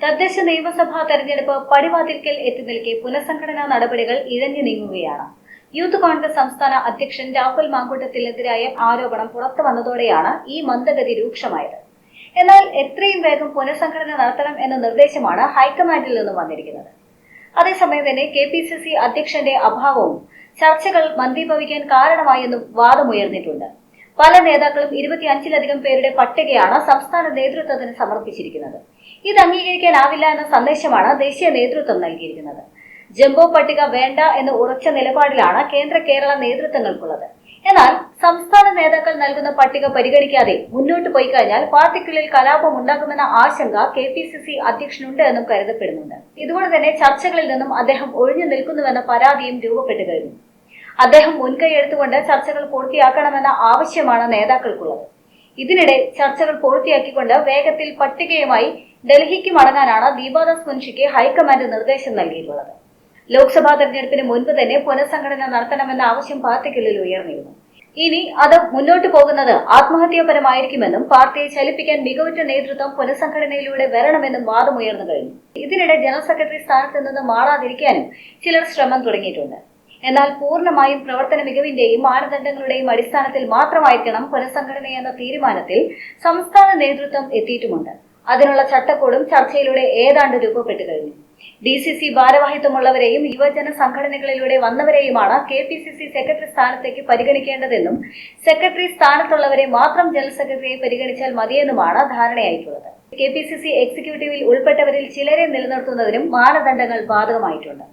തദ്ദേശ നിയമസഭാ തെരഞ്ഞെടുപ്പ് പടിവാതിൽക്കൽ എത്തി നിൽക്കെ പുനഃസംഘടനാ നടപടികൾ ഇഴഞ്ഞു നീങ്ങുകയാണ്. യൂത്ത് കോൺഗ്രസ് സംസ്ഥാന അധ്യക്ഷൻ രാഹുൽ മാങ്കൂട്ടത്തിനെതിരായ ആരോപണം പുറത്തു വന്നതോടെയാണ് ഈ മന്ദഗതി രൂക്ഷമായത്. എന്നാൽ എത്രയും വേഗം പുനഃസംഘടന നടത്തണം എന്ന നിർദ്ദേശമാണ് ഹൈക്കമാൻഡിൽ നിന്നും വന്നിരിക്കുന്നത്. അതേസമയം തന്നെ KPCC അധ്യക്ഷന്റെ അഭാവവും ചർച്ചകൾ മന്ദീഭവിക്കാൻ കാരണമായെന്നും വാദമുയർന്നിട്ടുണ്ട്. പല നേതാക്കളും 25-ലധികം പേരുടെ പട്ടികയാണ് സംസ്ഥാന നേതൃത്വത്തിന് സമർപ്പിച്ചിരിക്കുന്നത്. ഇത് അംഗീകരിക്കാനാവില്ല എന്ന സന്ദേശമാണ് ദേശീയ നേതൃത്വം നൽകിയിരിക്കുന്നത്. ജംബോ പട്ടിക വേണ്ട എന്ന ഉറച്ച നിലപാടിലാണ് കേരള നേതൃത്വങ്ങൾക്കുള്ളത്. എന്നാൽ സംസ്ഥാന നേതാക്കൾ നൽകുന്ന പട്ടിക പരിഗണിക്കാതെ മുന്നോട്ട് പോയി കഴിഞ്ഞാൽ പാർട്ടിക്കുള്ളിൽ കലാപം ഉണ്ടാകുമെന്ന ആശങ്ക KPCC അധ്യക്ഷനുണ്ട് എന്നും കരുതപ്പെടുന്നുണ്ട്. ഇതുകൊണ്ട് തന്നെ ചർച്ചകളിൽ നിന്നും അദ്ദേഹം ഒഴിഞ്ഞു നിൽക്കുന്നുവെന്ന പരാതിയും രൂപപ്പെട്ടു കഴിഞ്ഞു. അദ്ദേഹം മുൻകൈ എടുത്തുകൊണ്ട് ചർച്ചകൾ പൂർത്തിയാക്കണമെന്ന ആവശ്യമാണ് നേതാക്കൾക്കുള്ളത്. ഇതിനിടെ ചർച്ചകൾ പൂർത്തിയാക്കിക്കൊണ്ട് വേഗത്തിൽ പട്ടികയുമായി ഡൽഹിക്ക് മടങ്ങാനാണ് ദീപാദാസ് മുൻഷിക്ക് ഹൈക്കമാൻഡ് നിർദ്ദേശം നൽകിയിട്ടുള്ളത്. ലോക്സഭാ തെരഞ്ഞെടുപ്പിന് മുൻപ് തന്നെ പുനഃസംഘടന നടത്തണമെന്ന ആവശ്യം പാർട്ടിക്കുള്ളിൽ ഉയർന്നിരുന്നു. ഇനി അത് മുന്നോട്ടു പോകുന്നത് ആത്മഹത്യാപരമായിരിക്കുമെന്നും പാർട്ടിയെ ചലിപ്പിക്കാൻ മികവുറ്റ നേതൃത്വം പുനഃസംഘടനയിലൂടെ വരണമെന്നും വാദമുയർന്നു കഴിഞ്ഞു. ഇതിനിടെ ജനറൽ സെക്രട്ടറി സ്ഥാനത്ത് നിന്ന് മാറാതിരിക്കാനും ചിലർ ശ്രമം തുടങ്ങിയിട്ടുണ്ട്. എന്നാൽ പൂർണ്ണമായും പ്രവർത്തന മികവിന്റെയും മാനദണ്ഡങ്ങളുടെയും അടിസ്ഥാനത്തിൽ മാത്രമായിരിക്കണം പുനഃസംഘടന എന്ന തീരുമാനത്തിൽ സംസ്ഥാന നേതൃത്വം എത്തിയിട്ടുമുണ്ട്. അതിനുള്ള ചട്ടക്കൂടും ചർച്ചയിലൂടെ ഏതാണ്ട് രൂപപ്പെട്ടു കഴിഞ്ഞു. DCC ഭാരവാഹിത്വമുള്ളവരെയും യുവജന സംഘടനകളിലൂടെ വന്നവരെയുമാണ് KPCC സെക്രട്ടറി സ്ഥാനത്തേക്ക് പരിഗണിക്കേണ്ടതെന്നും സെക്രട്ടറി സ്ഥാനത്തുള്ളവരെ മാത്രം ജനറൽ സെക്രട്ടറിയെ പരിഗണിച്ചാൽ മതിയെന്നുമാണ് ധാരണയായിട്ടുള്ളത്. KPCC എക്സിക്യൂട്ടീവിൽ ഉൾപ്പെട്ടവരിൽ ചിലരെ നിലനിർത്തുന്നതിനും മാനദണ്ഡങ്ങൾ ബാധകമായിട്ടുണ്ട്.